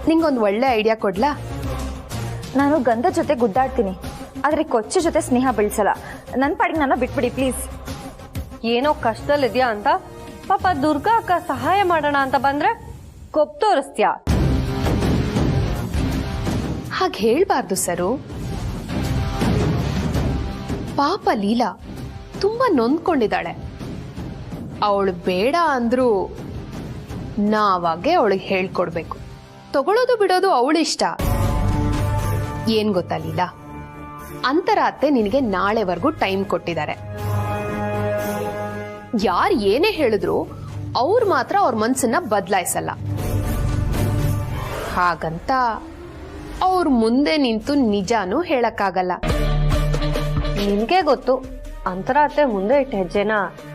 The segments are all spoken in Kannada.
ನಿಂಗೊಂದು ಒಳ್ಳೆ ಐಡಿಯಾ ಕೊಡ್ಲಾ? ನಾನು ಗಂಧ ಜೊತೆ ಗುದ್ದಾಡ್ತೀನಿ, ಆದರೆ ಕೊಚ್ಚು ಜೊತೆ ಸ್ನೇಹ ಬೆಳೆಸಲ್ಲ. ನನ್ನ ಪಾಡಿಗೆ ನನ್ನ ಬಿಟ್ಬಿಡಿ ಪ್ಲೀಸ್. ಏನೋ ಕಷ್ಟದಲ್ಲಿದ್ಯಾ ಅಂತ ಪಾಪ ದುರ್ಗಾ ಅಕ್ಕ ಸಹಾಯ ಮಾಡೋಣ ಅಂತ ಬಂದ್ರೆ ಕೊಪ್ ತೋರಿಸ್ತ್ಯಾ? ಹಾಗೆ ಹೇಳ್ಬಾರ್ದು ಸರು. ಪಾಪ ಲೀಲಾ ತುಂಬಾ ನೊಂದ್ಕೊಂಡಿದ್ದಾಳೆ. ಅವಳು ಬೇಡ ಅಂದ್ರೂ ನಾವಾಗೆ ಅವಳಿಗೆ ಹೇಳ್ಕೊಡ್ಬೇಕು. ತಗೊಳ್ಳೋದು ಬಿಡೋದು ಅವಳಿಷ್ಟ. ಏನ್ ಗೊತ್ತಾ ಲೀಲಾ, ಅಂತರ ಅತ್ತೆ ನಿನಗೆ ನಾಳೆವರೆಗೂ ಟೈಮ್ ಕೊಟ್ಟಿದ್ದಾರೆ. ಯಾರು ಏನೇ ಹೇಳಿದ್ರು ಅವ್ರು ಮಾತ್ರ ಅವ್ರ ಮನ್ಸನ್ನ ಬದಲಾಯಿಸಲ್ಲ. ಹಾಗಂತ ಅವ್ರ ಮುಂದೆ ನಿಂತು ನಿಜಾನೂ ಹೇಳಕ್ಕಾಗಲ್ಲ. ನಿನ್ಗೆ ಗೊತ್ತು ಅಂತರ ಅತ್ತೆ ಮುಂದೆ ಇಟ್ಟ ಹೆಜ್ಜೆನ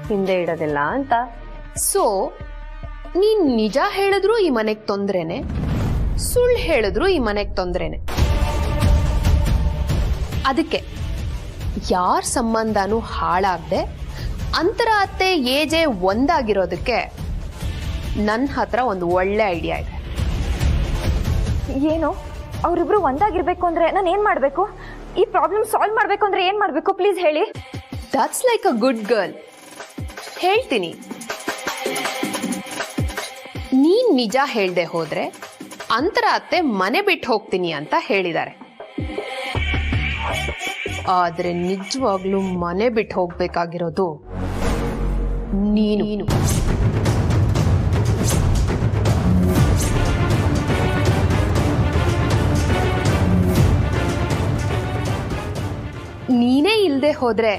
ಹಿಂದೆ ಇಡೋದಿಲ್ಲ ಅಂತ. ಸೊ ನೀನ್ ನಿಜ ಹೇಳಿದ್ರು ಈ ಮನೆಗ್ ತೊಂದ್ರೆನೆ, ಸುಳ್ಳು ಹೇಳಿದ್ರು ಈ ಮನೆಗ್ ತೊಂದ್ರೆನೆ. ಅದಕ್ಕೆ ಯಾರ ಸಂಬಂಧನೂ ಹಾಳಾಗದೆ ಅಂತರ ಅತ್ತೆ ಏಜೆ ಒಂದಾಗಿರೋದಕ್ಕೆ ನನ್ನ ಹತ್ರ ಒಂದು ಒಳ್ಳೆ ಐಡಿಯಾ ಇದೆ. ಏನು? ಅವರಿಬ್ರು ಒಂದಾಗಿರ್ಬೇಕು ಅಂದ್ರೆ ನಾನು ಏನ್ ಮಾಡ್ಬೇಕು? ಈ ಪ್ರಾಬ್ಲಮ್ ಸಾಲ್ವ್ ಮಾಡ್ಬೇಕು ಅಂದ್ರೆ ಏನ್ ಮಾಡ್ಬೇಕು ಪ್ಲೀಸ್ ಹೇಳಿ. That's like a good girl. ಹೇಳ್ತೀನಿ. ನೀನ್ ನಿಜ ಹೇಳ್ದೆ ಹೋದ್ರೆ ಅಂತರ ಅತ್ತೆ ಮನೆ ಬಿಟ್ಟು ಹೋಗ್ತೀನಿ ಅಂತ ಹೇಳಿದ್ದಾರೆ. ಆದ್ರೆ ನಿಜವಾಗ್ಲೂ ಮನೆ ಬಿಟ್ಟು ಹೋಗ್ಬೇಕಾಗಿರೋದು ನೀನು. ನೀನೇ ಇಲ್ದೆ ಹೋದ್ರೆ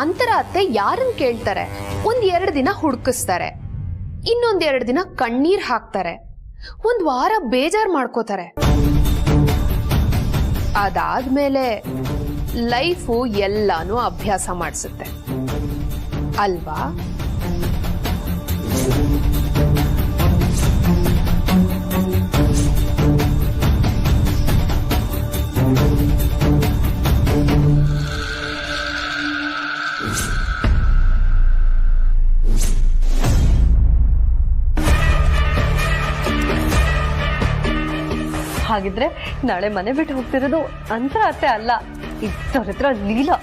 ಅಂತರ ಅತ್ತೆ ಯಾರನ್ನ ಕೇಳ್ತಾರೆ? 1-2 ದಿನ ಹುಡುಕಿಸ್ತಾರೆ, ಇನ್ನೊಂದ್ 2 ದಿನ ಕಣ್ಣೀರ್ ಹಾಕ್ತಾರೆ, 1 ವಾರ ಬೇಜಾರ್ ಮಾಡ್ಕೋತಾರೆ. ಅದಾದ್ಮೇಲೆ ಲೈಫು ಎಲ್ಲಾನು ಅಭ್ಯಾಸ ಮಾಡಿಸುತ್ತೆ ಅಲ್ವಾ? ಹಾಗಿದ್ರೆ ನಾಳೆ ಮನೆ ಬಿಟ್ಟು ಹೋಗ್ತಿರೋದು ಅಂತರ ಅತ್ತೆ ಅಲ್ಲ, ಇದ್ರ ಹತ್ರ ಲೀಲಾ.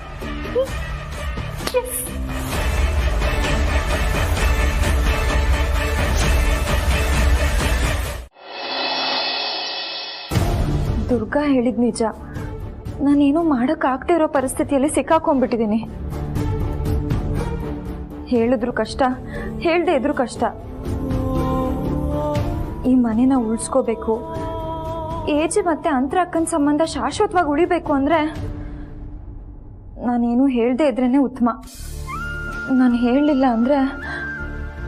ದುರ್ಗಾ ಹೇಳಿದ್ ನಿಜ. ನಾನೇನೋ ಮಾಡೋಕ್ಕಾಗದೇ ಇರೋ ಪರಿಸ್ಥಿತಿಯಲ್ಲಿ ಸಿಕ್ಕಾಕೊಂಡ್ಬಿಟ್ಟಿದ್ದೀನಿ. ಹೇಳಿದ್ರು ಕಷ್ಟ, ಹೇಳ್ದೆ ಇದ್ರು ಕಷ್ಟ. ಈ ಮನೆನ ಉಳಿಸ್ಕೋಬೇಕು, ಏಜೆ ಮತ್ತೆ ಅಂತರ ಅಕ್ಕನ ಸಂಬಂಧ ಶಾಶ್ವತವಾಗಿ ಉಳಿಬೇಕು ಅಂದ್ರೆ ನಾನೇನು ಹೇಳ್ದೆ ಇದ್ರೇನೆ ಉತ್ತಮ. ನಾನು ಹೇಳಲಿಲ್ಲ ಅಂದ್ರೆ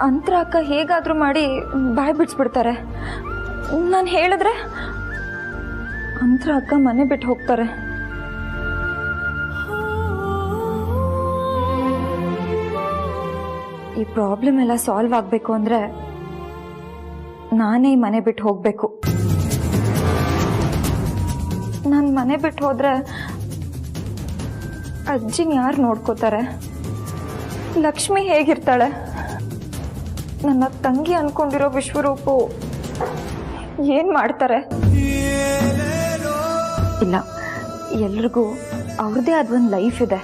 ಅಂತರ ಅಕ್ಕ ಹೇಗಾದ್ರೂ ಮಾಡಿ ಬಾಯ್ ಬಿಡಿಸ್ಬಿಡ್ತಾರೆ. ನಾನು ಹೇಳಿದ್ರೆ ಅಂತರ ಅಕ್ಕ ಮನೆ ಬಿಟ್ಟು ಹೋಗ್ತಾರೆ. ಈ ಪ್ರಾಬ್ಲಮ್ ಎಲ್ಲ ಸಾಲ್ವ್ ಆಗಬೇಕು ಅಂದ್ರೆ ನಾನೇ ಈ ಮನೆ ಬಿಟ್ಟು ಹೋಗ್ಬೇಕು. ನಾನು ಮನೆ ಬಿಟ್ಟು ಹೋದ್ರೆ ಅಜ್ಜಿನ ಯಾರು ನೋಡ್ಕೋತಾರೆ? ಲಕ್ಷ್ಮಿ ಹೇಗಿರ್ತಾಳೆ? ನನ್ನ ತಂಗಿ ಅನ್ಕೊಂಡಿರೋ ವಿಶ್ವರೂಪು ಏನ್ ಮಾಡ್ತಾರೆ? ಇಲ್ಲ, ಎಲ್ರಿಗೂ ಅವ್ರದ್ದೇ ಆದ ಒಂದು ಲೈಫ್ ಇದೆ.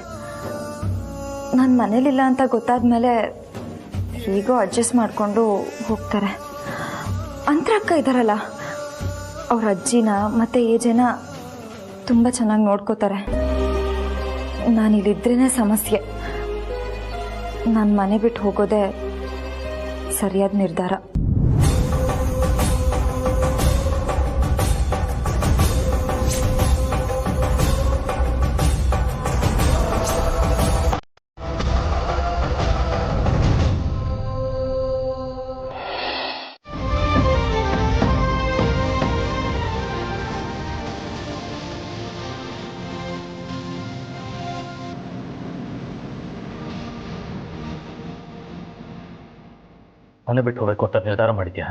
ನಾನು ಮನೇಲಿಲ್ಲ ಅಂತ ಗೊತ್ತಾದ್ಮೇಲೆ ಹೇಗೋ ಅಡ್ಜಸ್ಟ್ ಮಾಡಿಕೊಂಡು ಹೋಗ್ತಾರೆ. ಅಂತರ ಅಕ್ಕ ಇದ್ದಾರಲ್ಲ, ಅವ್ರ ಅಜ್ಜಿನ ಮತ್ತೆ ಏಜೆನ ತುಂಬ ಚೆನ್ನಾಗಿ ನೋಡ್ಕೋತಾರೆ. ನಾನಿಲ್ಲಿದ್ರೇ ಸಮಸ್ಯೆ. ನಾನು ಮನೆ ಬಿಟ್ಟು ಹೋಗೋದೇ ಸರಿಯಾದ ನಿರ್ಧಾರ. ಮನೆ ಬಿಟ್ಟು ಹೋಗ್ಬೇಕು ಅಂತ ನಿರ್ಧಾರ ಮಾಡಿದ್ಯಾ?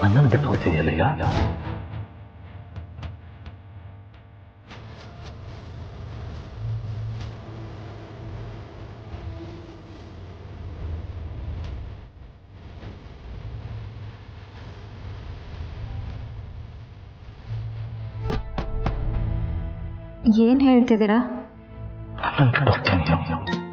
ನನ್ನನ್ನು ಬಿಟ್ಟು ಹೋಗ್ತಿದೆಯಲ್ಲ? ಏನು ಹೇಳ್ತಿದ್ದೀರಾ? ನನ್ನನ್ನು ಬಿಟ್ಟು ಹೋಗ್ತೀನಿ ನೀನು.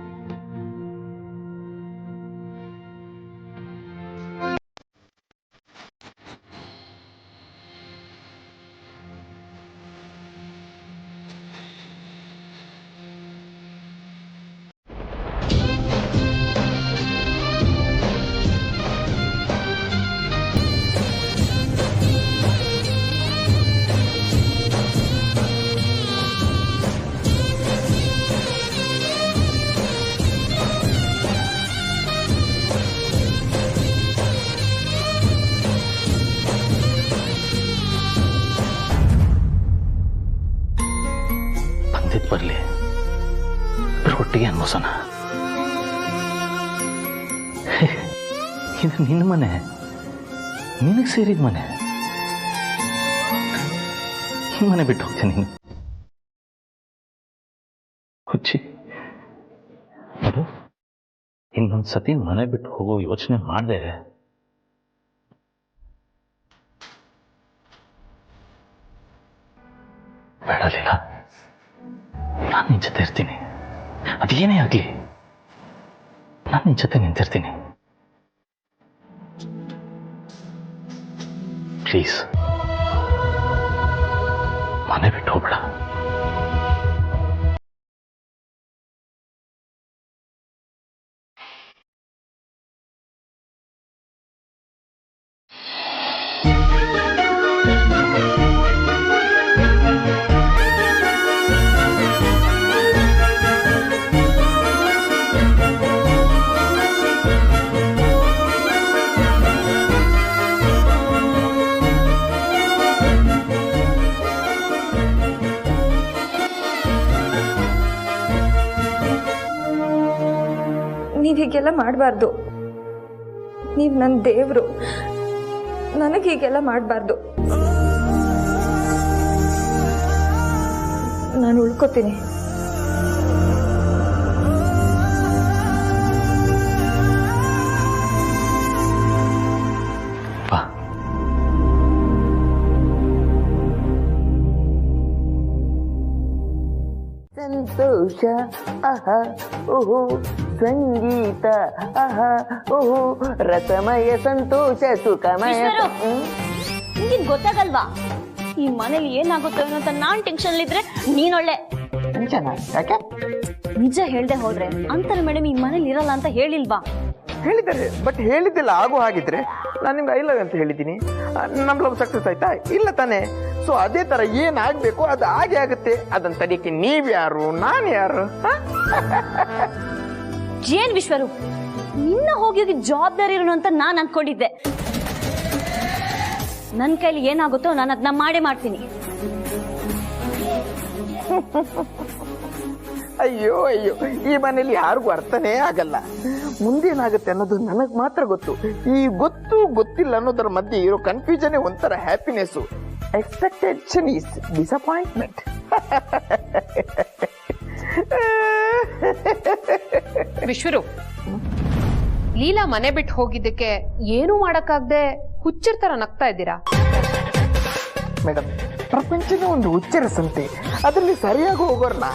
ಬರಲಿ, ಒಟ್ಟಿಗೆ ಅನ್ಭವಿಸೋಣ. ಇದು ನಿನ್ನ ಮನೆ, ನಿನಗೆ ಸೇರಿದ ಮನೆ. ಈ ಮನೆ ಬಿಟ್ಟು ಹೋಗ್ತೀನಿ ನೀನು. ಹುಚ್ಚಿ ಅದು ಇನ್ನೊಂದು ಸತಿ ಮನೆ ಬಿಟ್ಟು ಹೋಗೋ ಯೋಚನೆ ಮಾಡಿದೆ ಬೇಡಲಿಲ್ಲ. ನಾನು ನಿನ್ನ ಜೊತೆ ಇರ್ತೀನಿ, ಅದೇನೇ ಆಗಲಿ ನಾನು ನಿನ್ನ ಜೊತೆ ನಿಂತಿರ್ತೀನಿ. ಪ್ಲೀಸ್ ಮನೆ ಬಿಟ್ಟು ಹೋಗ್ಬೇಡ. ನೀವು ಹೀಗೆಲ್ಲ ಮಾಡಬಾರ್ದು. ನೀವು ನನ್ನ ದೇವರು, ನನಗೆ ಹೀಗೆಲ್ಲ ಮಾಡಬಾರ್ದು. ನಾನು ಉಳ್ಕೋತೀನಿ. ಸಂತೋಷ ಆಹಾ ಓಹೋ, ಸಂಗೀತ ಆಹಾ ಓಹೋ, ರಸಮಯ ಸಂತೋಷ ಸುಖಮಯ. ನಿಂಗೆ ಗೊತ್ತಾಗಲ್ವಾ ಈ ಮನೇಲಿ ಏನಾಗುತ್ತೋ ಅಂತ ನಾನ್ ಟೆನ್ಷನ್ ಇದ್ರೆ ನೀನೊಳ್ಳೆ ಯಾಕೆ ನಿಜ ಹೇಳ್ದೆ ಹೋದ್ರೆ ಅಂತಾರೆ ಮೇಡಮ್ ಈ ಮನೇಲಿ ಇರಲ್ಲ ಅಂತ ಹೇಳಿಲ್ವಾ? ಹೇಳಿದ್ದಾರೆ, ಬಟ್ ಹೇಳಿದ್ದಿಲ್ಲ. ಆಗೋ ಹಾಗಿದ್ರೆ ನಾನು ನಿಮ್ಗೆ ಐ ಲವ್ ಅಂತ ಹೇಳಿದ್ದೀನಿ. ನಮ್ ಲವ್ ಸಕ್ಸಸ್ ಆಯ್ತಾ? ಇಲ್ಲ ತಾನೆ. ಸೊ ಅದೇ ತರ ಏನಾಗ್ಬೇಕು ಅದು ಹಾಗೆ ಆಗುತ್ತೆ. ಅದನ್ನ ತಡಿಯಕ್ಕೆ ನೀವ್ಯಾರು, ನಾನು ಯಾರು? ಏನ್ ವಿಶ್ವರು, ನಿನ್ನ ಹೋಗಿ ಜವಾಬ್ದಾರಿ ಇರೋನು ಅಂತ ನಾನ್ ಅನ್ಕೊಂಡಿದ್ದೆ. ನನ್ ಕೈಲಿ ಏನಾಗುತ್ತೋ ನಾನು ಅದನ್ನ ಮಾಡೇ ಮಾಡ್ತೀನಿ. ಅಯ್ಯೋ ಅಯ್ಯೋ, ಈ ಮನೇಲಿ ಯಾರಿಗೂ ಅರ್ಥನೇ ಆಗಲ್ಲ. ಮುಂದೇನಾಗುತ್ತೆ ಅನ್ನೋದು ನನಗ್ ಮಾತ್ರ ಗೊತ್ತು. ಈ ಗೊತ್ತು ಗೊತ್ತಿಲ್ಲ ಅನ್ನೋದರ ಮಧ್ಯೆ ಇರೋ ಕನ್ಫ್ಯೂಷನ್ ಒಂಥರ ಹ್ಯಾಪಿನೆಸ್. Expectation is disappointment. ವಿಶ್ವರು, ಲೀಲಾ ಮನೆ ಬಿಟ್ಟು ಹೋಗಿದ್ದಕ್ಕೆ ಏನೂ ಮಾಡಕ್ಕಾಗ್ದೆ ಹುಚ್ಚರ್ ತರ ನಗ್ತಾ ಇದ್ದೀರಾ? ಮೇಡಮ್, ಪ್ರಪಂಚನೇ ಒಂದು ಹುಚ್ಚರ ಸಂತೆ. ಅದರಲ್ಲಿ ಸರಿಯಾಗಿ ಹೋಗೋರ್ನ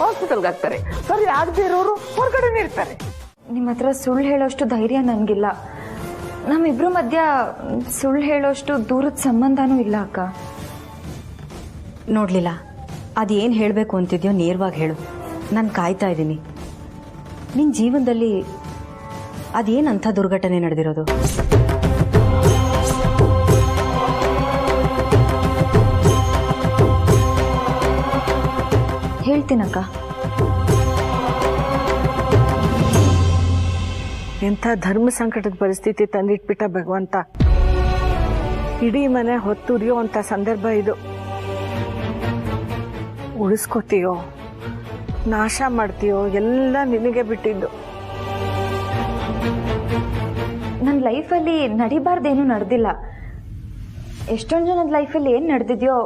ಹಾಸ್ಪಿಟಲ್ಗೆ ಹಾಕ್ತಾರೆ, ಸರಿ ಆಗದೆ ಇರೋರು ಹೊರಗಡೆನೇ ಇರ್ತಾರೆ. ನಿಮ್ಮ ಹತ್ರ ಸುಳ್ಳು ಹೇಳೋಷ್ಟು ಧೈರ್ಯ ನನಗಿಲ್ಲ. ನಮ್ಮಿಬ್ರು ಮಧ್ಯ ಸುಳ್ಳು ಹೇಳೋಷ್ಟು ದೂರದ ಸಂಬಂಧನೂ ಇಲ್ಲ ಅಕ್ಕ. ನೋಡ್ಲಿಲ್ಲ, ಅದೇನು ಹೇಳಬೇಕು ಅಂತಿದ್ಯೋ ನೇರವಾಗಿ ಹೇಳು. ನಾನು ಕಾಯ್ತಾ ಇದ್ದೀನಿ. ನಿನ್ನ ಜೀವನದಲ್ಲಿ ಅದೇನಂಥ ದುರ್ಘಟನೆ ನಡೆದಿರೋದು? ಹೇಳ್ತೀನಕ್ಕ. ಎಂಥ ಧರ್ಮ ಸಂಕಟದ ಪರಿಸ್ಥಿತಿ ತಂದಿಟ್ಬಿಟ್ಟ ಭಗವಂತ. ಇಡೀ ಮನೆ ಹೊತ್ತುರಿಯೋ ಅಂತ ಸಂದರ್ಭ ಇದು. ಉಳಿಸ್ಕೋತೀಯೋ ನಾಶ ಮಾಡ್ತೀಯೋ ಎಲ್ಲ ನಿನಗೆ ಬಿಟ್ಟಿದ್ದು. ನನ್ನ ಲೈಫಲ್ಲಿ ನಡಿಬಾರ್ದೇನು ನಡೆದಿಲ್ಲ. ಎಷ್ಟೊಂದು ಜನದ ಲೈಫಲ್ಲಿ ಏನು ನಡೆದಿದೆಯೋ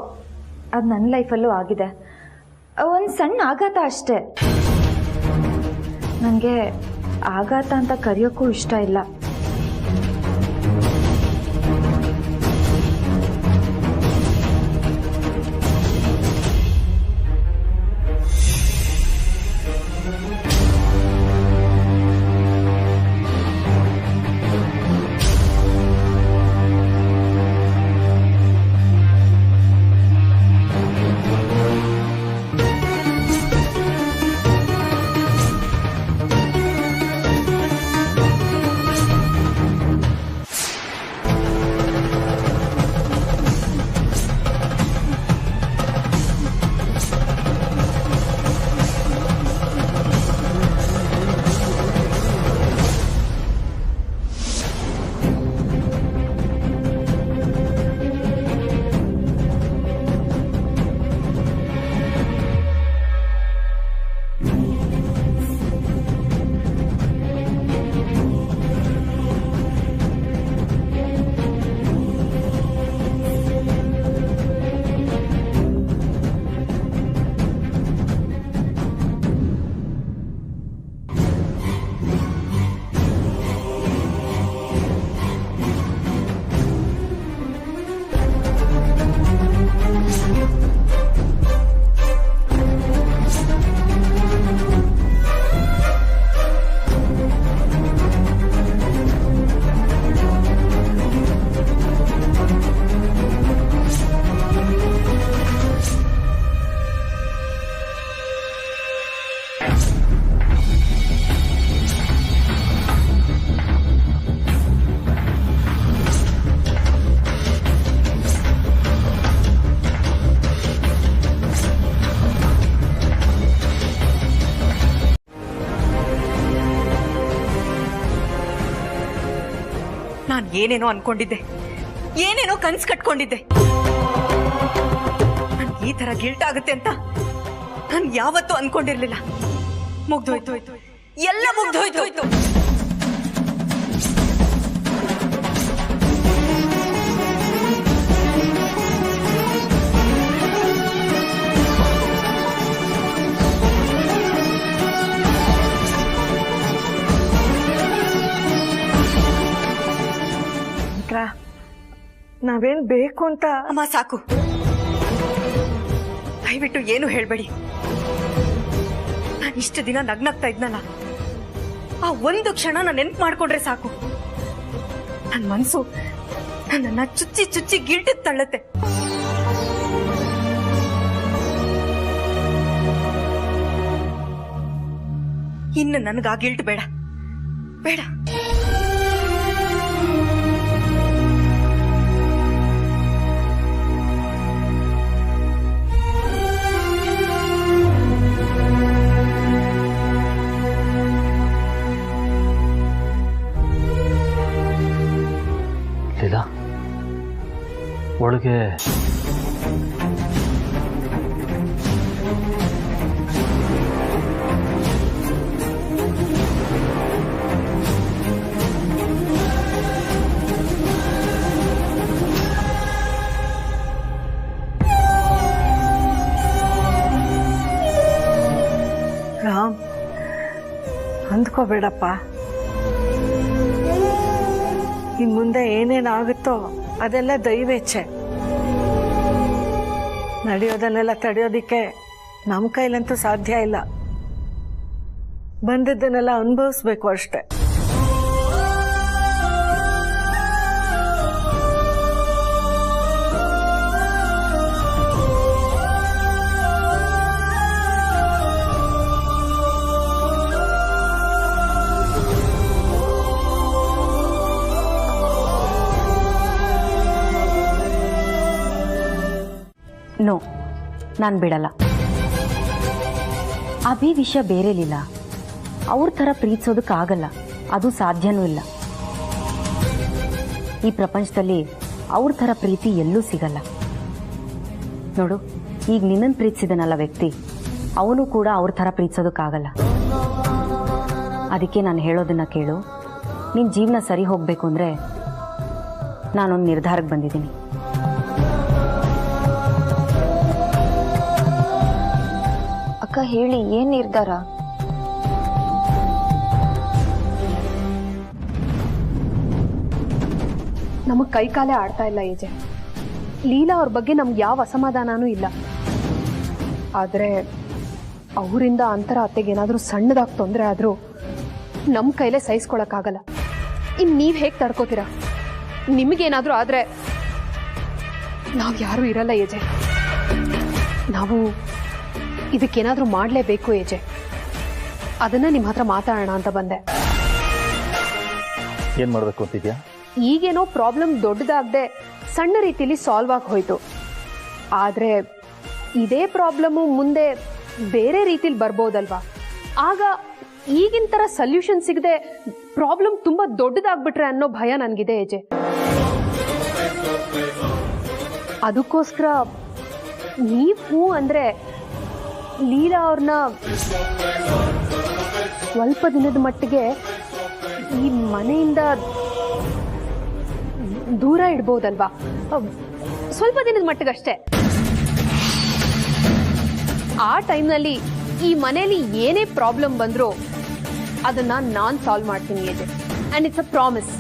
ಅದು ನನ್ನ ಲೈಫಲ್ಲೂ ಆಗಿದೆ. ಒಂದು ಸಣ್ಣ ಆಘಾತ ಅಷ್ಟೇ. ನನಗೆ ಆಘಾತ ಅಂತ ಕರೆಯೋಕ್ಕೂ ಇಷ್ಟ ಇಲ್ಲ. ಏನೇನೋ ಅನ್ಕೊಂಡಿದ್ದೆ, ಏನೇನೋ ಕನ್ಸ್ ಕಟ್ಕೊಂಡಿದ್ದೆ. ನನ್ಗೆ ಈ ತರ ಗಿಲ್ಟ್ ಆಗುತ್ತೆ ಅಂತ ನಾನು ಯಾವತ್ತೂ ಅನ್ಕೊಂಡಿರ್ಲಿಲ್ಲ. ಮುಗ್ದೋಯ್ತು, ಎಲ್ಲ ಮುಗ್ದೋಯ್ತು. ನಾವೇನ್ ಬೇಕು ಅಂತ. ಅಮ್ಮ ಸಾಕು, ದಯವಿಟ್ಟು ಏನು ಹೇಳ್ಬೇಡಿ. ನಾನು ಇಷ್ಟು ದಿನ ನಗ್ನಾಗ್ತಾ ಇದ್ನಲ್ಲ, ಆ ಒಂದು ಕ್ಷಣ ನಾನು ನೆನ್ಪು ಮಾಡ್ಕೊಂಡ್ರೆ ಸಾಕು, ನನ್ನ ಮನ್ಸು ನನ್ನನ್ನ ಚುಚ್ಚಿ ಚುಚ್ಚಿ ಗಿಲ್ಟಿಗೆ ತಳ್ಳತ್ತೆ. ಇನ್ನು ನನಗೆ ಆ ಗಿಲ್ಟ್ ಬೇಡ ಬೇಡ. ಲೀಲಾ, ಒಳಗೆ ರಾಮ್, ಅಂದ್ಕೋಬೇಡಪ್ಪ. ಇನ್ ಮುಂದೆ ಏನೇನಾಗುತ್ತೋ ಅದೆಲ್ಲ ದೈವೇಚ್ಛೆ. ನಡೆಯೋದನ್ನೆಲ್ಲ ತಡೆಯೋದಿಕ್ಕೆ ನಮ್ಮ ಕೈಲಂತೂ ಸಾಧ್ಯ ಇಲ್ಲ. ಬಂದದ್ದನ್ನೆಲ್ಲ ಅನುಭವಿಸ್ಬೇಕು ಅಷ್ಟೆ. ನೋ, ನಾನು ಬಿಡಲ್ಲ. ಅಭಿ ವಿಷಯ ಬೇರೆ ಲೀಲಾ. ಅವ್ರ ಥರ ಪ್ರೀತಿಸೋದಕ್ಕಾಗಲ್ಲ, ಅದು ಸಾಧ್ಯನೂ ಇಲ್ಲ. ಈ ಪ್ರಪಂಚದಲ್ಲಿ ಅವ್ರ ಥರ ಪ್ರೀತಿ ಎಲ್ಲೂ ಸಿಗಲ್ಲ. ನೋಡು, ಈಗ ನಿನ್ನನ್ನು ಪ್ರೀತಿಸಿದನಲ್ಲ ವ್ಯಕ್ತಿ, ಅವನು ಕೂಡ ಅವ್ರ ಥರ ಪ್ರೀತಿಸೋದಕ್ಕಾಗಲ್ಲ. ಅದಕ್ಕೆ ನಾನು ಹೇಳೋದನ್ನ ಕೇಳು. ನಿನ್ನ ಜೀವನ ಸರಿ ಹೋಗಬೇಕು ಅಂದರೆ ನಾನೊಂದು ನಿರ್ಧಾರಕ್ಕೆ ಬಂದಿದ್ದೀನಿ. ಅಕ್ಕ ಹೇಳಿ, ಏನ್ ನಿರ್ಧಾರ? ನಮಗ್ ಕೈಕಾಲೇ ಆಡ್ತಾ ಇಲ್ಲ ಏಜೆ. ಲೀಲಾ ಅವ್ರ ಬಗ್ಗೆ ನಮ್ಗೆ ಯಾವ ಅಸಮಾಧಾನನೂ ಇಲ್ಲ. ಆದ್ರೆ ಅವರಿಂದ ಅಂತರ ಅತ್ತೆಗೆ ಏನಾದ್ರೂ ಸಣ್ಣದಾಗಿ ತೊಂದರೆ ಆದ್ರೂ ನಮ್ಮ ಕೈಲೇ ಸಹಿಸ್ಕೊಳಕ್ಕಾಗಲ್ಲ. ಇನ್ ನೀವ್ ಹೇಗ್ ತಡ್ಕೋತೀರಾ? ನಿಮಗೇನಾದ್ರೂ ಆದ್ರೆ ನಾವ್ ಯಾರು ಇರಲ್ಲ ಏಜೆ. ನಾವು ಇದಕ್ಕೇನಾದ್ರೂ ಮಾಡಲೇಬೇಕು ಏಜೆ. ಅದನ್ನ ನಿಮ್ಮ ಹತ್ರ ಮಾತಾಡೋಣ ಅಂತ ಬಂದೆ. ಏನ್ ಮಾಡ್ಬೇಕು ಅಂತಿದ್ಯಾ? ಈಗೇನೋ ಪ್ರಾಬ್ಲಮ್ ದೊಡ್ಡದಾಗದೆ ಸಣ್ಣ ರೀತಿಯಲ್ಲಿ ಸಾಲ್ವ್ ಆಗಿ ಹೋಯ್ತು. ಆದ್ರೆ ಇದೇ ಪ್ರಾಬ್ಲಮ್ಮು ಮುಂದೆ ಬೇರೆ ರೀತಿಲಿ ಬರ್ಬೋದಲ್ವಾ? ಆಗ ಈಗಿನ ತರ ಸೊಲ್ಯೂಷನ್ ಸಿಗದೆ ಪ್ರಾಬ್ಲಮ್ ತುಂಬಾ ದೊಡ್ಡದಾಗ್ಬಿಟ್ರೆ ಅನ್ನೋ ಭಯ ನನ್ಗಿದೆ ಏಜೆ. ಅದಕ್ಕೋಸ್ಕರ ನೀವ್ ಹೂ ಅಂದ್ರೆ ಲೀಲಾ ಅವ್ರನ್ನ ಸ್ವಲ್ಪ ದಿನದ ಮಟ್ಟಿಗೆ ಈ ಮನೆಯಿಂದ ದೂರ ಇಡ್ಬೋದಲ್ವಾ? ಸ್ವಲ್ಪ ದಿನದ ಮಟ್ಟಿಗಷ್ಟೇ. ಆ ಟೈಮ್ನಲ್ಲಿ ಈ ಮನೆಯಲ್ಲಿ ಏನೇ ಪ್ರಾಬ್ಲಮ್ ಬಂದ್ರೂ ಅದನ್ನ ನಾನ್ ಸಾಲ್ವ್ ಮಾಡ್ತೀನಿ ಏಜೆ. And it's a promise.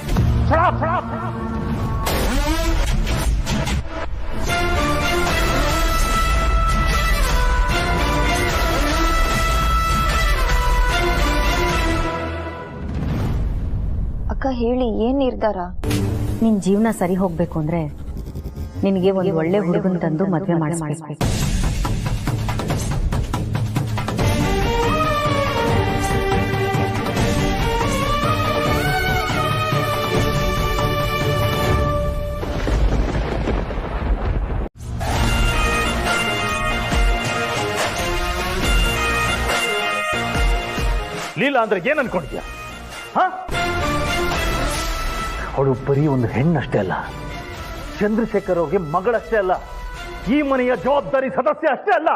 ಅಕ್ಕ ಹೇಳಿ, ಏನ್ ನಿರ್ಧಾರ? ನಿನ್ನ ಜೀವನ ಸರಿ ಹೋಗಬೇಕು ಅಂದರೆ ನಿನಗೆ ಒಂದು ಒಳ್ಳೆ ಹುಡುಗನ ತಂದು ಮದುವೆ ಮಾಡಿಸ್ಬೇಕು. ಲೀಲಾ ಅಂದ್ರೆ ಏನ್ ಅನ್ಕೊಂಡಿದ್ಯಾ? ಅವಳು ಬರೀ ಒಂದು ಹೆಣ್ಣಷ್ಟೇ ಅಲ್ಲ, ಚಂದ್ರಶೇಖರ್ ಅವ್ರಿಗೆ ಮಗಳಷ್ಟೇ ಅಲ್ಲ, ಈ ಮನೆಯ ಜವಾಬ್ದಾರಿ ಸದಸ್ಯ ಅಷ್ಟೇ ಅಲ್ಲ,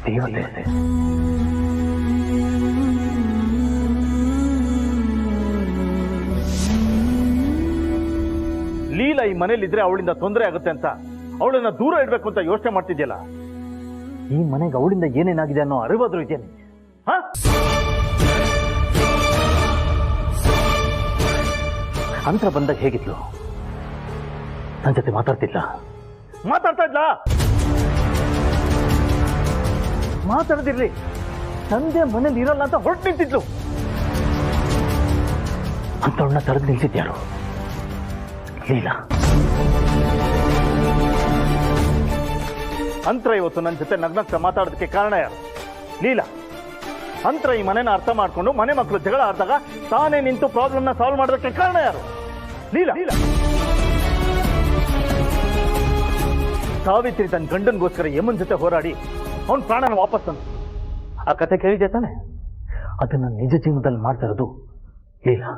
ದೇವತೆ. ಲೀಲಾ ಈ ಮನೇಲಿದ್ರೆ ಅವಳಿಂದ ತೊಂದರೆ ಆಗುತ್ತೆ ಅಂತ ಅವಳನ್ನ ದೂರ ಇಡ್ಬೇಕು ಅಂತ ಯೋಚನೆ ಮಾಡ್ತಿದ್ಯಲ್ಲ, ಈ ಮನೆಗೆ ಅವಳಿಂದ ಏನೇನಾಗಿದೆ ಅನ್ನೋ ಅರಿವಾದ್ರೂ ಇದೆಯಾ ನಿಮಗೆ? ಅಂತರ ಬಂದಾಗ ಹೇಗಿದ್ಲು? ನನ್ನ ಜೊತೆ ಮಾತಾಡ್ತಾ ಇದ್ಲ? ಮಾತಾಡದಿರ್ಲಿ, ತಂದೆ ಮನೇಲಿ ಇರಲ್ಲ ಅಂತ ಹೊರಟು ನಿಂತಿದ್ಲು. ಅಂತವಳನ್ನ ತಡೆದು ನಿಲ್ಸಿದ್ಯಾರು? ಲೀಲಾ. ಅಂತರ ಇವತ್ತು ನನ್ನ ಜೊತೆ ನಗ್ನಗ್ತಾ ಮಾತಾಡೋದಕ್ಕೆ ಕಾರಣ ಯಾರು? ಲೀಲಾ. ಅಂತರ ಈ ಮನೆನ ಅರ್ಥ ಮಾಡ್ಕೊಂಡು ಮನೆ ಮಕ್ಕಳು ಜಗಳ ಆಡಿದಾಗ ತಾನೇ ನಿಂತು ಪ್ರಾಬ್ಲಮ್ನ ಸಾಲ್ವ್ ಮಾಡೋದಕ್ಕೆ ಕಾರಣ ಯಾರು? ಲೀಲಾ. ಸಾವಿತ್ರಿ ತನ್ನ ಗಂಡನ್ಗೋಸ್ಕರ ಯಮನ್ ಜೊತೆ ಹೋರಾಡಿ ಅವನ ಪ್ರಾಣನ ವಾಪಸ್ ತಂದು ಆ ಕತೆ ಕೇಳಿದೆ ತಾನೆ? ಅದನ್ನ ನಿಜ ಜೀವನದಲ್ಲಿ ಮಾಡ್ತಾ ಇರೋದು ಲೀಲಾ.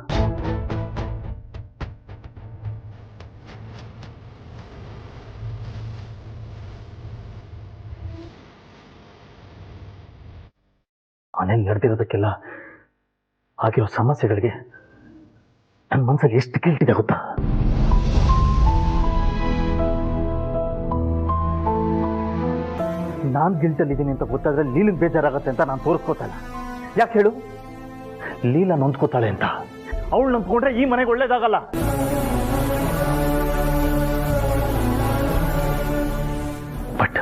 ಮನೇಲಿ ನಡೆದಿರೋದಕ್ಕೆಲ್ಲ ಆಗಿರೋ ಸಮಸ್ಯೆಗಳಿಗೆ ನನ್ನ ಮನಸ್ಸಲ್ಲಿ ಎಷ್ಟು ಗಿಲ್ಟಿದೆ ಗೊತ್ತಾ? ನಾನು ಗಿಲ್ಟಲ್ಲಿದ್ದೀನಿ ಅಂತ ಗೊತ್ತಾದ್ರೆ ಲೀಲನ್ ಬೇಜಾರಾಗತ್ತೆ ಅಂತ ನಾನು ತೋರಿಸ್ಕೋತಾ ಇಲ್ಲ. ಯಾಕೆ ಹೇಳು? ಲೀಲಾ ನೊಂದ್ಕೋತಾಳೆ ಅಂತ. ಅವಳು ನೊಂದ್ಕೊಂಡ್ರೆ ಈ ಮನೆಗೆ ಒಳ್ಳೇದಾಗಲ್ಲ. ಬಟ್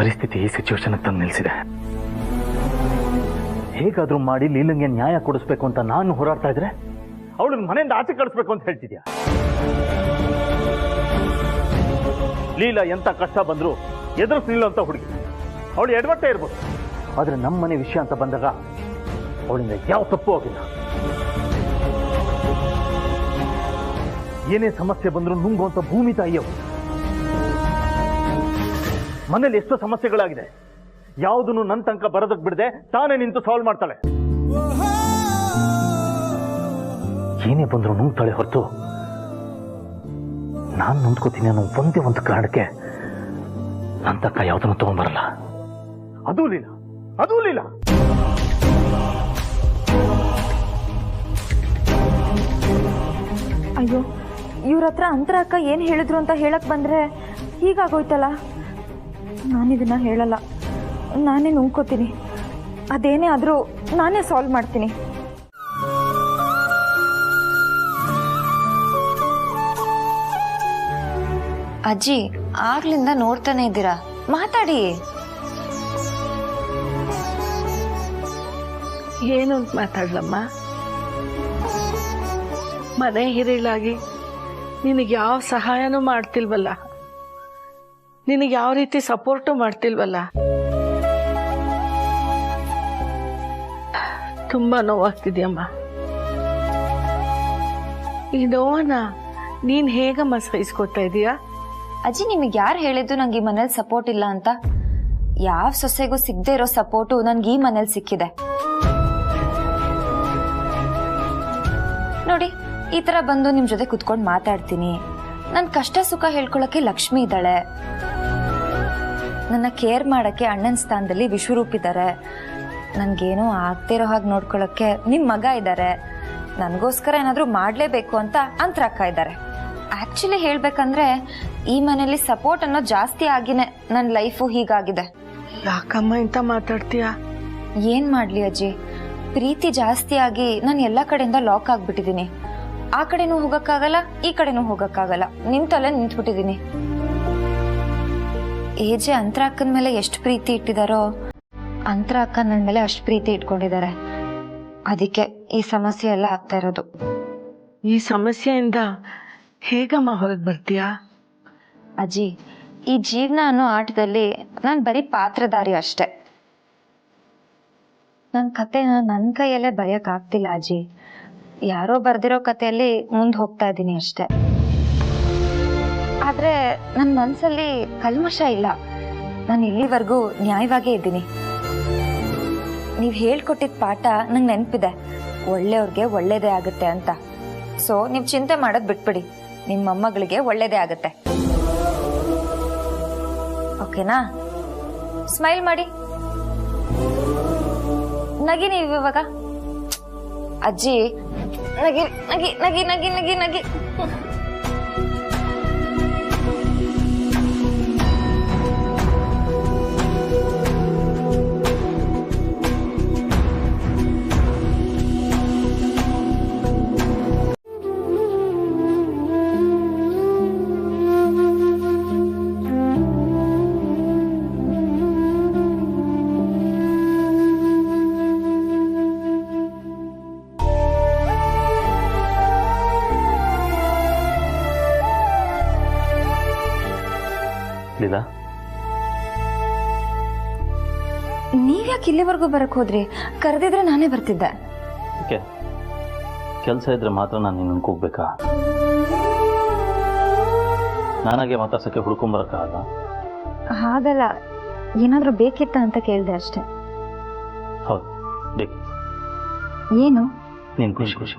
ಪರಿಸ್ಥಿತಿ ಈ ಸಿಚುವೇಶನ್ ತಂದು ನಿಲ್ಸಿದೆ. ಹೇಗಾದ್ರೂ ಮಾಡಿ ಲೀಲಂಗೆ ನ್ಯಾಯ ಕೊಡಿಸ್ಬೇಕು ಅಂತ ನಾನು ಹೋರಾಡ್ತಾ ಇದ್ರೆ ಅವಳನ್ನ ಮನೆಯಿಂದ ಆಚೆ ಕಳಿಸ್ಬೇಕು ಅಂತ ಹೇಳ್ತಿದ್ಯಾ? ಲೀಲಾ ಎಂತ ಕಷ್ಟ ಬಂದ್ರು ಎದುರಿಸಲಿಲ್ಲ ಅಂತ ಹುಡುಗಿ. ಅವಳು ಎಡವಟ್ಟೆ ಇರ್ಬೋದು, ಆದ್ರೆ ನಮ್ಮ ಮನೆ ವಿಷಯ ಅಂತ ಬಂದಾಗ ಅವಳಿಂದ ಯಾವ ತಪ್ಪು ಆಗಿಲ್ಲ. ಏನೇ ಸಮಸ್ಯೆ ಬಂದ್ರು ನುಂಗುವಂತ ಭೂಮಿ ತಾಯಿಯವರು. ಮನೇಲಿ ಎಷ್ಟೋ ಸಮಸ್ಯೆಗಳಾಗಿದೆ, ಯಾವುದನ್ನು ನನ್ನ ತನಕ ಬರೋದಕ್ಕೆ ಬಿಡದೆ ತಾನೇ ನಿಂತು ಸಾಲ್ವ್ ಮಾಡ್ತಾಳೆ. ಏನೇ ಬಂದ್ರು ನುಂಗ್ತಾಳೆ ಹೊರತು ನಾನು ನೊಂದ್ಕೋತೀನಿ ಅನ್ನೋ ಒಂದೇ ಒಂದು ಕಾರಣಕ್ಕೆ ನನ್ನ ತನಕ ಯಾವುದನ್ನು ತಗೊಂಡ್ಬರಲ್ಲ. ಅದೂ ಲೀಲಾ. ಅಯ್ಯೋ, ಇವ್ರ ಹತ್ರ ಅಂತರ ಅಕ್ಕ ಏನು ಹೇಳಿದ್ರು ಅಂತ ಹೇಳಕ್ ಬಂದ್ರೆ ಹೀಗಾಗೋಯ್ತಲ್ಲ. ನಾನಿದನ್ನ ಹೇಳಲ್ಲ, ನಾನೇ ನುಂಗ್ಕೋತೀನಿ. ಅದೇನೇ ಆದರೂ ನಾನೇ ಸಾಲ್ವ್ ಮಾಡ್ತೀನಿ. ಅಜ್ಜಿ, ಆಗ್ಲಿಂದ ನೋಡ್ತಾನೆ ಇದ್ದೀರಾ, ಮಾತಾಡಿ. ಏನು ಅಂತ ಮಾತಾಡ್ಲಮ್ಮ? ಮನೆ ಹಿರಿಳಾಗಿ ನಿನಗೆ ಯಾವ ಸಹಾಯನೂ ಮಾಡ್ತಿಲ್ವಲ್ಲ, ನಿನಗೆ ಯಾವ ರೀತಿ ಸಪೋರ್ಟು ಮಾಡ್ತಿಲ್ವಲ್ಲ. ತುಂಬಾ ನೋವಾಗ್ತಿದ್ಯಮ್ಮ. ಈ ನೋವನ್ನ ನೀನ್ ಹೇಗಮ್ಮ ಸಹಿಸ್ಕೊತಾ ಇದೀಯಾ? ಅಜ್ಜಿ, ನಿಮಗೆ ಯಾರು ಹೇಳಿದ್ದು ನಂಗೆ ಈ ಮನೇಲಿ ಸಪೋರ್ಟ್ ಇಲ್ಲ ಅಂತ? ಯಾವ ಸೊಸೆಗೂ ಸಿಗದೆ ಇರೋ ಸಪೋರ್ಟು ನನ್ಗೆ ಈ ಮನೇಲಿ ಸಿಕ್ಕಿದೆ ನೋಡಿ. ಈ ತರ ಬಂದು ನಿಮ್ ಜೊತೆ ಕುತ್ಕೊಂಡು ಮಾತಾಡ್ತೀನಿ. ನನ್ ಕಷ್ಟ ಸುಖ ಹೇಳ್ಕೊಳಕ್ಕೆ ಲಕ್ಷ್ಮಿ ಇದ್ದಾಳೆ, ನನ್ನ ಕೇರ್ ಮಾಡಕ್ಕೆ ಅಣ್ಣನ ಸ್ಥಾನದಲ್ಲಿ ವಿಶ್ವರೂಪ್ ಇದ್ದಾರೆ, ನನ್ಗೇನೋ ಆಗ್ತಿರೋ ಹಾಗೆ ನೋಡ್ಕೊಳಕ್ಕೆ ನಿಮ್ ಮಗ ಇದ್ದಾರೆ, ನನಗೋಸ್ಕರ ಏನಾದ್ರೂ ಮಾಡ್ಲೇಬೇಕು ಅಂತ ಅಂತರಕ್ಕ ಇದ್ದಾರೆ. ಆಕ್ಚುಲಿ ಹೇಳ್ಬೇಕಂದ್ರೆ ಈ ಮನೇಲಿ ಸಪೋರ್ಟ್ ಅನ್ನೋ ಜಾಸ್ತಿ ಆಗಿನೇ ನನ್ನ ಲೈಫು ಹೀಗಾಗಿದೆ. ಯಾಕಮ್ಮ ಇಂತ ಮಾತಾಡ್ತೀಯ? ಏನ್ ಮಾಡ್ಲಿ ಅಜ್ಜಿ, ಪ್ರೀತಿ ಜಾಸ್ತಿ ಆಗಿ ನಾನು ಎಲ್ಲಾ ಕಡೆಯಿಂದ ಲಾಕ್ ಆಗ್ಬಿಟ್ಟಿದೀನಿ. ಆ ಕಡೆನೂ ಹೋಗಕ್ಕಾಗಲ್ಲ, ಈ ಕಡೆನೂ ಹೋಗಕ್ಕಾಗಲ್ಲ, ನಿಂತಲ್ಲೇ ನಿಂತ್ಬಿಟ್ಟಿದೀನಿ. ಏಜೆ ಅಂತರ ಅಕ್ಕನ ಮೇಲೆ ಎಷ್ಟು ಪ್ರೀತಿ ಇಟ್ಟಿದಾರೋ ಅಂತರ ಅಕ್ಕ ನನ್ನ ಮೇಲೆ ಅಷ್ಟು ಪ್ರೀತಿ ಇಟ್ಕೊಂಡಿದ್ದಾರೆ. ಅದಕ್ಕೆ ಈ ಸಮಸ್ಯೆ ಎಲ್ಲ ಆಗ್ತಾ ಇರೋದು. ಈ ಸಮಸ್ಯೆಯಿಂದ ಹೇಗಮ್ಮ ಹೊರಗೆ ಬರ್ತೀಯಾ? ಅಜ್ಜಿ, ಈ ಜೀವನ ಅನ್ನೋ ಆಟದಲ್ಲಿ ನಾನು ಬರೀ ಪಾತ್ರಧಾರಿ ಅಷ್ಟೆ. ನನ್ನ ಕತೆನ ನನ್ನ ಕೈಯಲ್ಲೇ ಬರೆಯಕ್ ಆಗ್ತಿಲ್ಲ ಅಜ್ಜಿ. ಯಾರೋ ಬರ್ದಿರೋ ಕಥೆಯಲ್ಲಿ ಮುಂದೆ ಹೋಗ್ತಾ ಇದ್ದೀನಿ ಅಷ್ಟೆ. ಆದ್ರೆ ನನ್ನ ಮನ್ಸಲ್ಲಿ ಕಲ್ಮಶ ಇಲ್ಲ. ನಾನು ಇಲ್ಲಿವರೆಗೂ ನ್ಯಾಯವಾಗೇ ಇದ್ದೀನಿ. ನೀವು ಹೇಳ್ಕೊಟ್ಟಿದ್ದ ಪಾಠ ನಂಗೆ ನೆನಪಿದೆ, ಒಳ್ಳೆಯವ್ರಿಗೆ ಒಳ್ಳೇದೇ ಆಗುತ್ತೆ ಅಂತ. ಸೊ ನೀವು ಚಿಂತೆ ಮಾಡೋದು ಬಿಟ್ಬಿಡಿ, ನಿಮ್ಮ ಮೊಮ್ಮಗಳಿಗೆ ಒಳ್ಳೇದೇ ಆಗುತ್ತೆ. ಓಕೆನಾ? ಸ್ಮೈಲ್ ಮಾಡಿ, ನಗಿ ನೀವು ಇವಾಗ. ಅಜ್ಜಿ ನಗಿ ನಗಿ ನಗಿ ನಗಿ ನಗಿ ನಗಿ. ಲೀಲಾ, ನೀವ್ಯಾಕೆ ಇಲ್ಲಿವರೆಗೂ ಬರಕ್ ಹೋದ್ರಿ? ಕರೆದಿದ್ರೆ ನಾನೇ ಬರ್ತಿದ್ದೆ. ಓಕೆ, ಕೆಲಸ ಇದ್ರೆ ಮಾತ್ರ ನಾನು ನಿನ್ನನ್ನು ಕೂಗ್ಬೇಕಾ? ನಾನಾಗೆ ಮಾತಾಡ್ಸೋಕ್ಕೆ ಹುಡ್ಕೊಂಬರಕ್ಕಾಗಲ್ಲ. ಹಾಗಲ್ಲ, ಏನಾದ್ರೂ ಬೇಕಿತ್ತ ಅಂತ ಕೇಳಿದೆ ಅಷ್ಟೇ. ಹೌದು, ಬೇಕು. ಏನು? ನೀನು ಖುಷಿ ಖುಷಿ.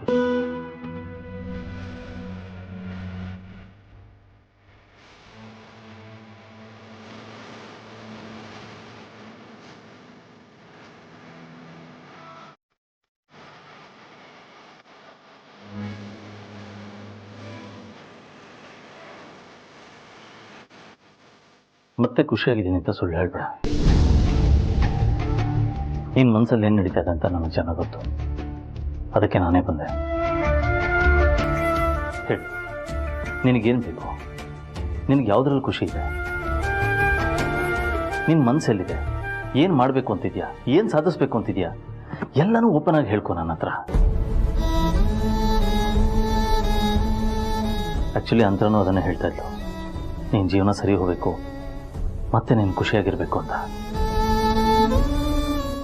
ಮತ್ತೆ ಖುಷಿಯಾಗಿದ್ದೀನಿ ಅಂತ ಸುಳ್ಳು ಹೇಳ್ಬೇಡ. ನಿನ್ನ ಮನಸ್ಸಲ್ಲಿ ಏನು ನಡೀತಾ ಇದೆ ಅಂತ ನನಗೆ ಚೆನ್ನಾಗಿ ಗೊತ್ತು. ಅದಕ್ಕೆ ನಾನೇ ಬಂದೆ. ಹೇಳಿ, ನಿನಗೇನು ಬೇಕು? ನಿನಗೆ ಯಾವುದ್ರಲ್ಲಿ ಖುಷಿ ಇದೆ? ನಿನ್ನ ಮನಸ್ಸೆಲ್ಲಿದೆ? ಏನು ಮಾಡಬೇಕು ಅಂತಿದ್ಯಾ? ಏನು ಸಾಧಿಸ್ಬೇಕು ಅಂತಿದ್ಯಾ? ಎಲ್ಲನೂ ಓಪನ್ ಆಗಿ ಹೇಳ್ಕೊ ನನ್ನ ಹತ್ರ. ಆ್ಯಕ್ಚುಲಿ ಅಂತನೂ ಅದನ್ನೇ ಹೇಳ್ತಾ ಇದ್ದು, ನಿನ್ನ ಜೀವನ ಸರಿ ಹೋಗಬೇಕು, ಮತ್ತೆ ನೀನು ಖುಷಿಯಾಗಿರಬೇಕು ಅಂತ.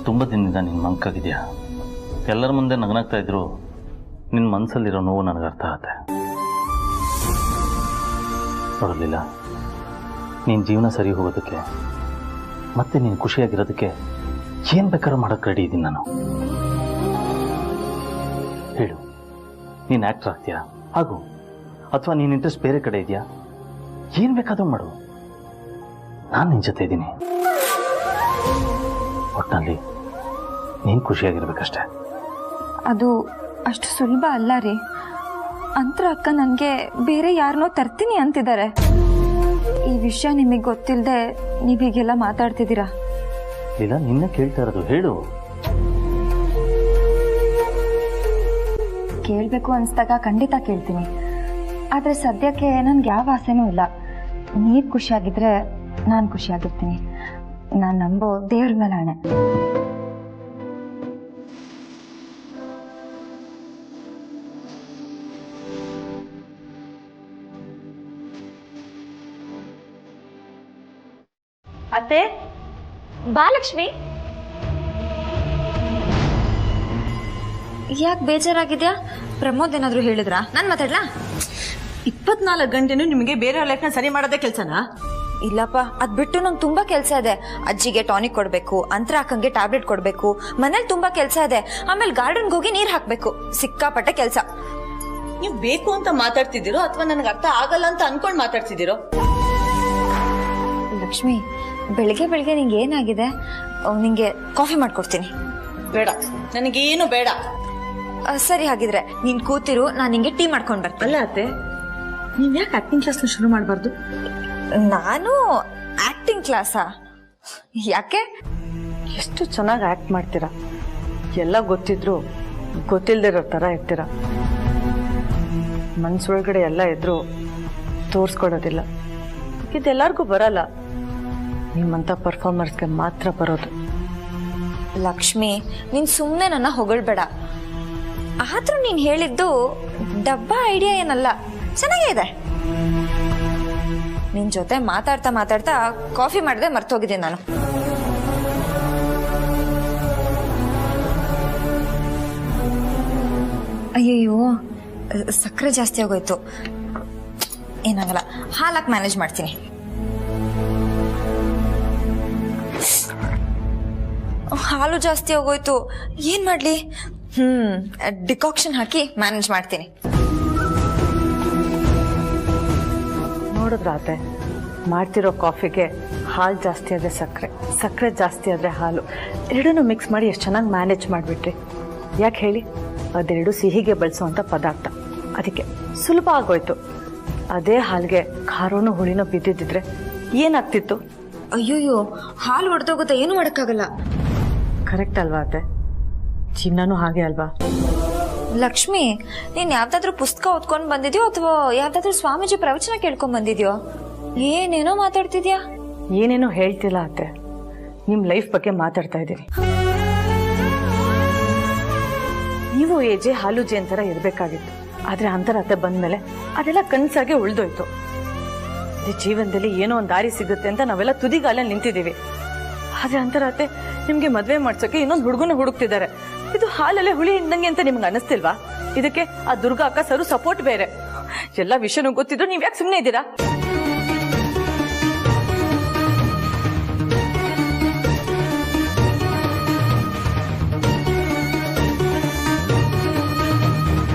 ತುಂಬ ದಿನದಿಂದ ನಿನ್ನ ಮಂಕಾಗಿದೆಯಾ? ಎಲ್ಲರ ಮುಂದೆ ನಗನಾಗ್ತಾ ಇದ್ರು ನಿನ್ನ ಮನಸ್ಸಲ್ಲಿರೋ ನೋವು ನನಗೆ ಅರ್ಥ ಆಗುತ್ತೆ. ನೋಡಲಿಲ್ಲ, ನಿನ್ನ ಜೀವನ ಸರಿ ಹೋಗೋದಕ್ಕೆ ಮತ್ತೆ ನೀನು ಖುಷಿಯಾಗಿರೋದಕ್ಕೆ ಏನು ಬೇಕಾದ್ರೂ ಮಾಡೋಕ್ಕೆ ರೆಡಿ ಇದ್ದೀನಿ ನಾನು. ಹೇಳು, ನೀನು ಆ್ಯಕ್ಟರ್ ಆಗ್ತೀಯಾ ಹಾಗೂ, ಅಥವಾ ನೀನು ಇಂಟ್ರೆಸ್ಟ್ ಬೇರೆ ಕಡೆ ಇದೆಯಾ? ಏನು ಬೇಕಾದ್ರೂ ಮಾಡು, ನಾನು ನಿನ್ನ ಜೊತೆ ಇದ್ದೀನಿ. ಒಟ್ಟಿನಲ್ಲಿ ನೀನು ಖುಷಿಯಾಗಿರ್ಬೇಕಷ್ಟೆ. ಅದು ಅಷ್ಟು ಸುಲಭ ಅಲ್ಲ ರೀ. ಅಂತರ ಅಕ್ಕ ನನಗೆ ಬೇರೆ ಯಾರನ್ನೋ ತರ್ತೀನಿ ಅಂತಿದ್ದಾರೆ. ಈ ವಿಷಯ ನಿಮಗೆ ಗೊತ್ತಿಲ್ಲದೆ ನೀವೀಗೆಲ್ಲ ಮಾತಾಡ್ತಿದ್ದೀರಾ? ಇಲ್ಲ, ನಿನ್ನೆ ಕೇಳ್ತಾ ಇರೋದು. ಹೇಳು. ಕೇಳಬೇಕು ಅನಿಸ್ದಾಗ ಖಂಡಿತ ಕೇಳ್ತೀನಿ. ಆದರೆ ಸದ್ಯಕ್ಕೆ ನನ್ಗೆ ಯಾವ ಆಸೆನೂ ಇಲ್ಲ. ನೀವು ಖುಷಿಯಾಗಿದ್ರೆ ನಾನು ಖುಷಿಯಾಗಿರ್ತೀನಿ. ನಾನು ನಂಬೋ ದೇವ್ರ ಮೇಲೆ ಆಣೆ. ಅತ್ತೆ, ಬಾ ಲಕ್ಷ್ಮಿ. ಯಾಕೆ ಬೇಜಾರಾಗಿದ್ಯಾ? ಪ್ರಮೋದ್ ಏನಾದ್ರು ಹೇಳಿದ್ರಾ? ನಾನು ಮಾತಾಡ್ಲಾ? 24 ಗಂಟೆನೂ ನಿಮಗೆ ಬೇರೆ ಲೈಫ್ನ ಸರಿ ಮಾಡೋದೇ ಕೆಲಸನಾ? ಇಲ್ಲಪ್ಪ, ಅದ್ ಬಿಟ್ಟು ನಂಗೆ ತುಂಬಾ ಕೆಲಸ ಇದೆ. ಅಜ್ಜಿಗೆ ಟಾನಿಕ್ ಕೊಡ್ಬೇಕು, ಅಂತರ ಅಕ್ಕಂಗೆ ಟ್ಯಾಬ್ಲೆಟ್ ಕೊಡ್ಬೇಕು, ಮನೇಲಿ ತುಂಬಾ ಕೆಲಸ ಇದೆ. ಆಮೇಲೆ ಗಾರ್ಡನ್ಗೆ ಹೋಗಿ ನೀರ್ ಹಾಕ್ಬೇಕು. ಸಿಕ್ಕಾಪಟ್ಟೆ ಕೆಲಸ. ನೀವು ಬೇಕು ಅಂತ ಮಾತಾಡ್ತಿದ್ದೀರೋ ಅಥವಾ ನನಗೆ ಅರ್ಥ ಆಗಲ್ಲ ಅಂತ ಅನ್ಕೊಂಡ್ ಮಾತಾಡ್ತಿದ್ದೀರೋ? ಲಕ್ಷ್ಮಿ, ಬೆಳಿಗ್ಗೆ ಬೆಳಿಗ್ಗೆ ನಿಂಗೆ ಏನಾಗಿದೆ? ನಿಂಗೆ ಕಾಫಿ ಮಾಡ್ಕೊಡ್ತೀನಿ. ಬೇಡ, ನನಗೇನು ಬೇಡ. ಸರಿ, ಹಾಗಿದ್ರೆ ನೀನ್ ಕೂತಿರು, ನಾನು ನಿಂಗೆ ಟೀ ಮಾಡ್ಕೊಂಡ್ ಬರ್ತೀನಿ. ಅಲ್ಲ ಅತ್ತೆ, ನೀವ್ ಯಾಕೆ ಆಕ್ಟಿಂಗ್ ಕ್ಲಾಸ್ನ ಶುರು ಮಾಡಬಾರ್ದು? ನಾನು ಆಕ್ಟಿಂಗ್ ಕ್ಲಾಸಾ? ಯಾಕೆ? ಎಷ್ಟು ಚೆನ್ನಾಗಿ ಆಕ್ಟ್ ಮಾಡ್ತೀರಾ. ಎಲ್ಲ ಗೊತ್ತಿದ್ರು ಗೊತ್ತಿಲ್ದಿರೋ ಥರ ಇರ್ತೀರ. ಮನ್ಸೊಳಗಡೆ ಎಲ್ಲ ಇದ್ರು ತೋರಿಸ್ಕೊಡೋದಿಲ್ಲ. ಇದೆಲ್ಲರಿಗೂ ಬರಲ್ಲ, ನಿಮ್ಮಂಥ ಪರ್ಫಾರ್ಮರ್ಸ್ಗೆ ಮಾತ್ರ ಬರೋದು. ಲಕ್ಷ್ಮಿ, ನೀನ್ ಸುಮ್ಮನೆ ನನ್ನ ಹೊಗಳ್ಬೇಡ. ಆದ್ರೂ ನೀನ್ ಹೇಳಿದ್ದು ಡಬ್ಬ ಐಡಿಯಾ ಏನಲ್ಲ, ಚೆನ್ನಾಗೇ ಇದೆ. ನಿನ್ ಜೊತೆ ಮಾತಾಡ್ತಾ ಮಾತಾಡ್ತಾ ಕಾಫಿ ಮಾಡದೆ ಮರ್ತೋಗಿದ್ದೀನಿ ನಾನು. ಅಯ್ಯಯ್ಯೋ, ಸಕ್ಕರೆ ಜಾಸ್ತಿ ಆಗೋಯ್ತು. ಏನಾಗಲ್ಲ, ಹಾಲಾಕ್ ಮ್ಯಾನೇಜ್ ಮಾಡ್ತೀನಿ. ಹಾಲು ಜಾಸ್ತಿ ಆಗೋಯ್ತು, ಏನ್ ಮಾಡ್ಲಿ? ಡಿಕಾಕ್ಷನ್ ಹಾಕಿ ಮ್ಯಾನೇಜ್ ಮಾಡ್ತೀನಿ. ನೋಡಿದ್ರ ಅತ್ತೆ, ಮಾಡ್ತಿರೋ ಕಾಫಿಗೆ ಹಾಲು ಜಾಸ್ತಿ ಆದರೆ ಸಕ್ಕರೆ, ಸಕ್ಕರೆ ಜಾಸ್ತಿ ಆದರೆ ಹಾಲು, ಎರಡನ್ನೂ ಮಿಕ್ಸ್ ಮಾಡಿ ಎಷ್ಟು ಚೆನ್ನಾಗಿ ಮ್ಯಾನೇಜ್ ಮಾಡಿಬಿಟ್ರಿ. ಯಾಕೆ ಹೇಳಿ, ಅದೆರಡು ಸಿಹಿಗೆ ಬಳಸುವಂಥ ಪದಾರ್ಥ, ಅದಕ್ಕೆ ಸುಲಭ ಆಗೋಯ್ತು. ಅದೇ ಹಾಲಿಗೆ ಖಾರನೋ ಹುಳಿನೋ ಬಿದ್ದಿದ್ದಿದ್ರೆ ಏನಾಗ್ತಿತ್ತು? ಅಯ್ಯೋಯ್ಯೋ, ಹಾಲು ಹೊಡೆದೋಗುತ್ತೆ, ಏನು ಮಾಡೋಕ್ಕಾಗಲ್ಲ. ಕರೆಕ್ಟ್ ಅಲ್ವಾ ಅತ್ತೆ? ಚಿನ್ನನೂ ಹಾಗೆ ಅಲ್ವಾ? ಲಕ್ಷ್ಮಿ, ನೀನ್ ಯಾವ್ದಾದ್ರು ಪುಸ್ತಕ ಓದ್ಕೊಂಡ್ ಬಂದಿದ್ಯೋ ಅಥವಾ ಯಾವ್ದಾದ್ರು ಸ್ವಾಮೀಜಿ ಪ್ರವಚನ ಕೇಳ್ಕೊಂಡ್ ಬಂದಿದ್ಯೋ? ಏನೇನೋ ಮಾತಾಡ್ತಿದ್ಯಾ. ಏನೇನೋ ಹೇಳ್ತಿಲ್ಲ ಅತ್ತೆ, ನಿಮ್ ಲೈಫ್ ಬಗ್ಗೆ ಮಾತಾಡ್ತಾ ಇದ್ದೀರಿ. ನೀವು ಏಜೆ ಹಾಲುಜಿ ಅಂತರ ಇರ್ಬೇಕಾಗಿತ್ತು, ಆದ್ರೆ ಅಂತರತೆ ಬಂದ್ಮೇಲೆ ಅದೆಲ್ಲ ಕನ್ಸಾಗೆ ಉಳ್ದೋಯ್ತು. ಜೀವನದಲ್ಲಿ ಏನೋ ಒಂದು ದಾರಿ ಸಿಗುತ್ತೆ ಅಂತ ನಾವೆಲ್ಲ ತುದಿಗಾಲಲ್ಲಿ ನಿಂತಿದ್ದೀವಿ. ಆದ್ರೆ ಅಂತರತೆ ನಿಮ್ಗೆ ಮದ್ವೆ ಮಾಡ್ಸೋಕೆ ಇನ್ನೊಂದು ಹುಡುಗನ ಹುಡುಕ್ತಿದ್ದಾರೆ. ಇದು ಹಾಲಲ್ಲೇ ಹುಳಿ ಹಿಂದಂಗೆ ಅಂತ ನಿಮ್ಗೆ ಅನಿಸ್ತಿಲ್ವಾ? ಇದಕ್ಕೆ ಆ ದುರ್ಗಾ ಅಕ್ಕ ಸರು ಸಪೋರ್ಟ್ ಬೇರೆ. ಎಲ್ಲ ವಿಷಯನೂ ಗೊತ್ತಿದ್ರು ನೀವ್ ಯಾಕೆ ಸುಮ್ಮನೆ ಇದ್ದೀರಾ?